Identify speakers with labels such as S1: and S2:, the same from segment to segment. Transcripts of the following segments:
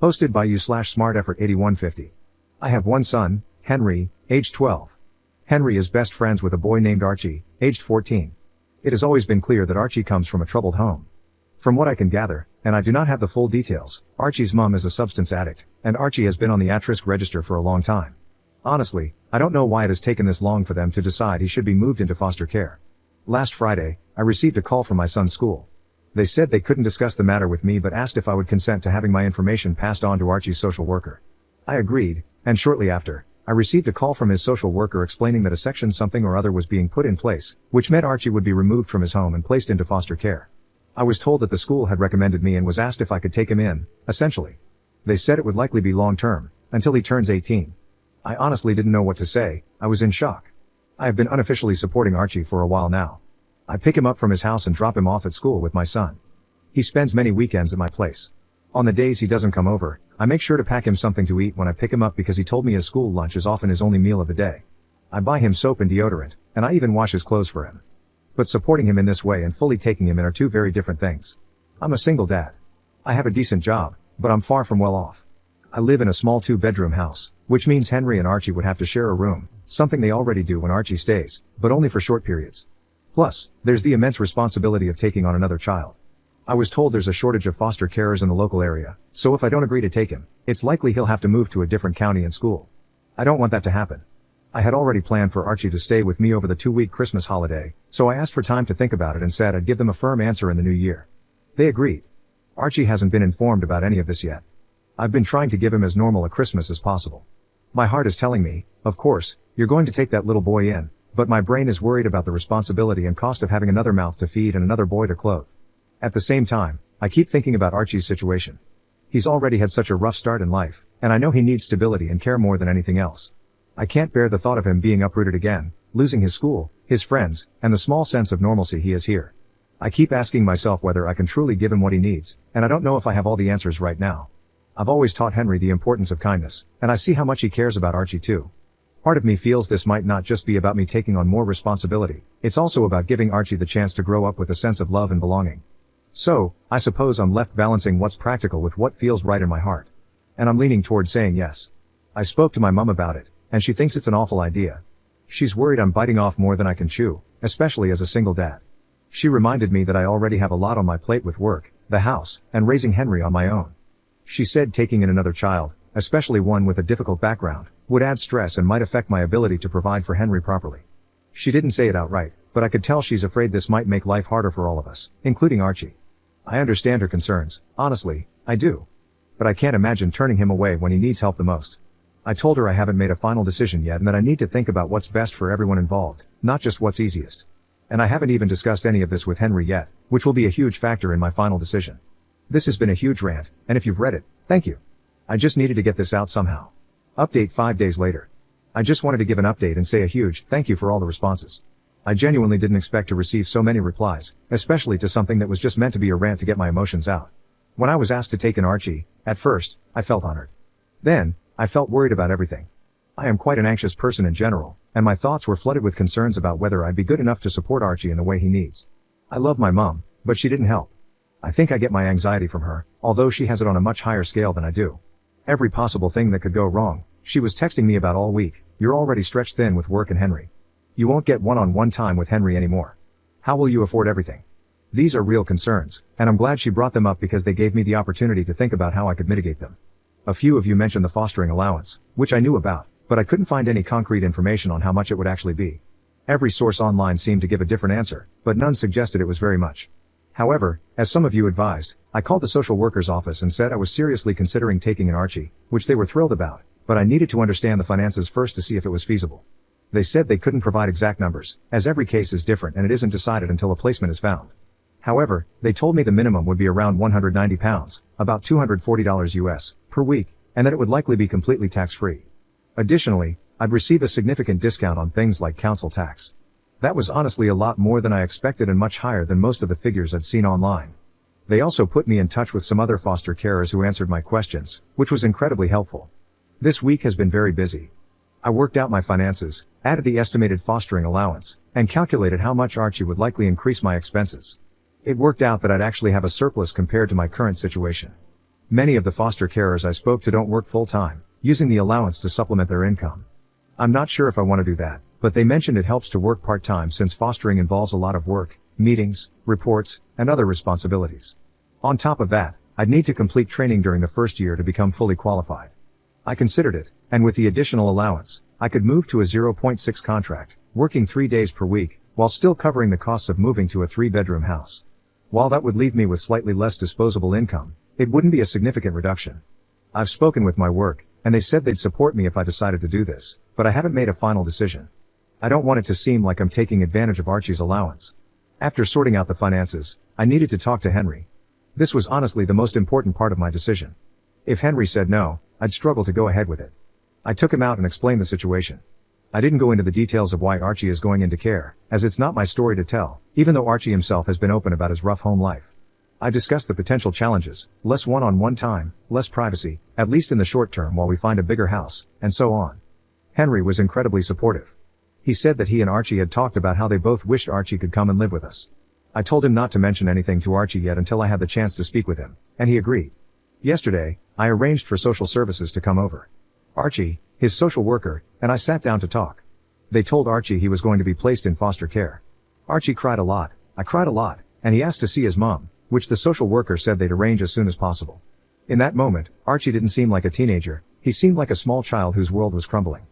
S1: Hosted by you/smarteffort8150. I have one son, Henry, aged 12. Henry is best friends with a boy named Archie, aged 14. It has always been clear that Archie comes from a troubled home. From what I can gather, and I do not have the full details, Archie's mom is a substance addict, and Archie has been on the at-risk register for a long time. Honestly, I don't know why it has taken this long for them to decide he should be moved into foster care. Last Friday, I received a call from my son's school. They said they couldn't discuss the matter with me but asked if I would consent to having my information passed on to Archie's social worker. I agreed, and shortly after, I received a call from his social worker explaining that a section something or other was being put in place, which meant Archie would be removed from his home and placed into foster care. I was told that the school had recommended me and was asked if I could take him in, essentially. They said it would likely be long-term, until he turns 18. I honestly didn't know what to say. I was in shock. I have been unofficially supporting Archie for a while now. I pick him up from his house and drop him off at school with my son. He spends many weekends at my place. On the days he doesn't come over, I make sure to pack him something to eat when I pick him up because he told me his school lunch is often his only meal of the day. I buy him soap and deodorant, and I even wash his clothes for him. But supporting him in this way and fully taking him in are two very different things. I'm a single dad. I have a decent job, but I'm far from well off. I live in a small 2-bedroom house, which means Henry and Archie would have to share a room, something they already do when Archie stays, but only for short periods. Plus, there's the immense responsibility of taking on another child. I was told there's a shortage of foster carers in the local area, so if I don't agree to take him, it's likely he'll have to move to a different county and school. I don't want that to happen. I had already planned for Archie to stay with me over the 2-week Christmas holiday, so I asked for time to think about it and said I'd give them a firm answer in the new year. They agreed. Archie hasn't been informed about any of this yet. I've been trying to give him as normal a Christmas as possible. My heart is telling me, of course, you're going to take that little boy in, but my brain is worried about the responsibility and cost of having another mouth to feed and another boy to clothe. At the same time, I keep thinking about Archie's situation. He's already had such a rough start in life, and I know he needs stability and care more than anything else. I can't bear the thought of him being uprooted again, losing his school, his friends, and the small sense of normalcy he has here. I keep asking myself whether I can truly give him what he needs, and I don't know if I have all the answers right now. I've always taught Henry the importance of kindness, and I see how much he cares about Archie too. Part of me feels this might not just be about me taking on more responsibility, it's also about giving Archie the chance to grow up with a sense of love and belonging. So, I suppose I'm left balancing what's practical with what feels right in my heart. And I'm leaning toward saying yes. I spoke to my mom about it, and she thinks it's an awful idea. She's worried I'm biting off more than I can chew, especially as a single dad. She reminded me that I already have a lot on my plate with work, the house, and raising Henry on my own. She said taking in another child, especially one with a difficult background, would add stress and might affect my ability to provide for Henry properly. She didn't say it outright, but I could tell she's afraid this might make life harder for all of us, including Archie. I understand her concerns, honestly, I do. But I can't imagine turning him away when he needs help the most. I told her I haven't made a final decision yet and that I need to think about what's best for everyone involved, not just what's easiest. And I haven't even discussed any of this with Henry yet, which will be a huge factor in my final decision. This has been a huge rant, and if you've read it, thank you. I just needed to get this out somehow. Update 5 days later. I just wanted to give an update and say a huge thank you for all the responses. I genuinely didn't expect to receive so many replies, especially to something that was just meant to be a rant to get my emotions out. When I was asked to take in Archie, at first, I felt honored. Then, I felt worried about everything. I am quite an anxious person in general, and my thoughts were flooded with concerns about whether I'd be good enough to support Archie in the way he needs. I love my mom, but she didn't help. I think I get my anxiety from her, although she has it on a much higher scale than I do. Every possible thing that could go wrong, she was texting me about all week. You're already stretched thin with work and Henry. You won't get one-on-one time with Henry anymore. How will you afford everything? These are real concerns, and I'm glad she brought them up because they gave me the opportunity to think about how I could mitigate them. A few of you mentioned the fostering allowance, which I knew about, but I couldn't find any concrete information on how much it would actually be. Every source online seemed to give a different answer, but none suggested it was very much. However, as some of you advised, I called the social worker's office and said I was seriously considering taking in Archie, which they were thrilled about, but I needed to understand the finances first to see if it was feasible. They said they couldn't provide exact numbers, as every case is different and it isn't decided until a placement is found. However, they told me the minimum would be around £190, about $240 US, per week, and that it would likely be completely tax-free. Additionally, I'd receive a significant discount on things like council tax. That was honestly a lot more than I expected and much higher than most of the figures I'd seen online. They also put me in touch with some other foster carers who answered my questions, which was incredibly helpful. This week has been very busy. I worked out my finances, added the estimated fostering allowance, and calculated how much Archie would likely increase my expenses. It worked out that I'd actually have a surplus compared to my current situation. Many of the foster carers I spoke to don't work full-time, using the allowance to supplement their income. I'm not sure if I want to do that, but they mentioned it helps to work part-time since fostering involves a lot of work, meetings, reports, and other responsibilities. On top of that, I'd need to complete training during the first year to become fully qualified. I considered it, and with the additional allowance, I could move to a 0.6 contract, working 3 days per week, while still covering the costs of moving to a 3-bedroom house. While that would leave me with slightly less disposable income, it wouldn't be a significant reduction. I've spoken with my work, and they said they'd support me if I decided to do this, but I haven't made a final decision. I don't want it to seem like I'm taking advantage of Archie's allowance. After sorting out the finances, I needed to talk to Henry. This was honestly the most important part of my decision. If Henry said no, I'd struggle to go ahead with it. I took him out and explained the situation. I didn't go into the details of why Archie is going into care, as it's not my story to tell, even though Archie himself has been open about his rough home life. I discussed the potential challenges, less one-on-one time, less privacy, at least in the short term while we find a bigger house, and so on. Henry was incredibly supportive. He said that he and Archie had talked about how they both wished Archie could come and live with us. I told him not to mention anything to Archie yet until I had the chance to speak with him, and he agreed. Yesterday, I arranged for social services to come over. Archie, his social worker, and I sat down to talk. They told Archie he was going to be placed in foster care. Archie cried a lot, I cried a lot, and he asked to see his mom, which the social worker said they'd arrange as soon as possible. In that moment, Archie didn't seem like a teenager, he seemed like a small child whose world was crumbling.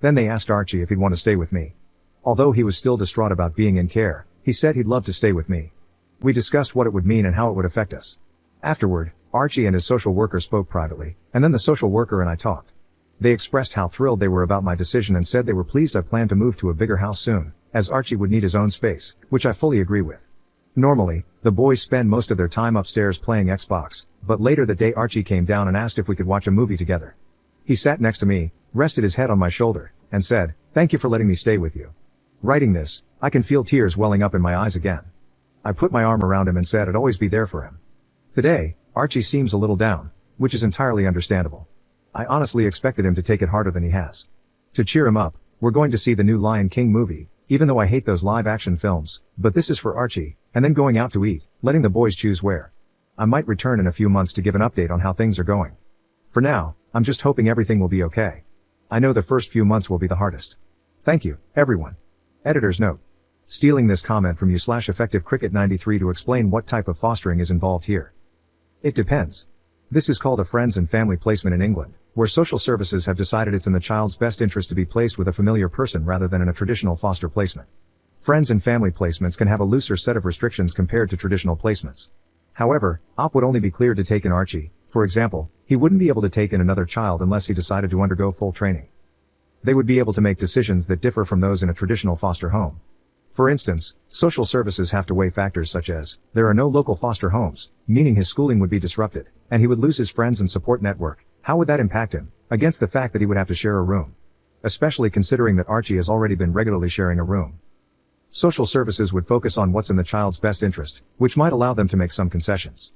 S1: Then they asked Archie if he'd want to stay with me. Although he was still distraught about being in care, he said he'd love to stay with me. We discussed what it would mean and how it would affect us. Afterward, Archie and his social worker spoke privately, and then the social worker and I talked. They expressed how thrilled they were about my decision and said they were pleased I planned to move to a bigger house soon, as Archie would need his own space, which I fully agree with. Normally, the boys spend most of their time upstairs playing Xbox, but later that day Archie came down and asked if we could watch a movie together. He sat next to me, rested his head on my shoulder, and said, "Thank you for letting me stay with you." Writing this, I can feel tears welling up in my eyes again. I put my arm around him and said I'd always be there for him. Today, Archie seems a little down, which is entirely understandable. I honestly expected him to take it harder than he has. To cheer him up, we're going to see the new Lion King movie, even though I hate those live-action films, but this is for Archie, and then going out to eat, letting the boys choose where. I might return in a few months to give an update on how things are going. For now, I'm just hoping everything will be okay. I know the first few months will be the hardest. Thank you, everyone. Editor's note. Stealing this comment from you/EffectiveCricket93 to explain what type of fostering is involved here. It depends. This is called a friends and family placement in England, where social services have decided it's in the child's best interest to be placed with a familiar person rather than in a traditional foster placement. Friends and family placements can have a looser set of restrictions compared to traditional placements. However, OP would only be cleared to take in Archie. For example, he wouldn't be able to take in another child unless he decided to undergo full training. They would be able to make decisions that differ from those in a traditional foster home. For instance, social services have to weigh factors such as, there are no local foster homes, meaning his schooling would be disrupted, and he would lose his friends and support network. How would that impact him, against the fact that he would have to share a room? Especially considering that Archie has already been regularly sharing a room. Social services would focus on what's in the child's best interest, which might allow them to make some concessions.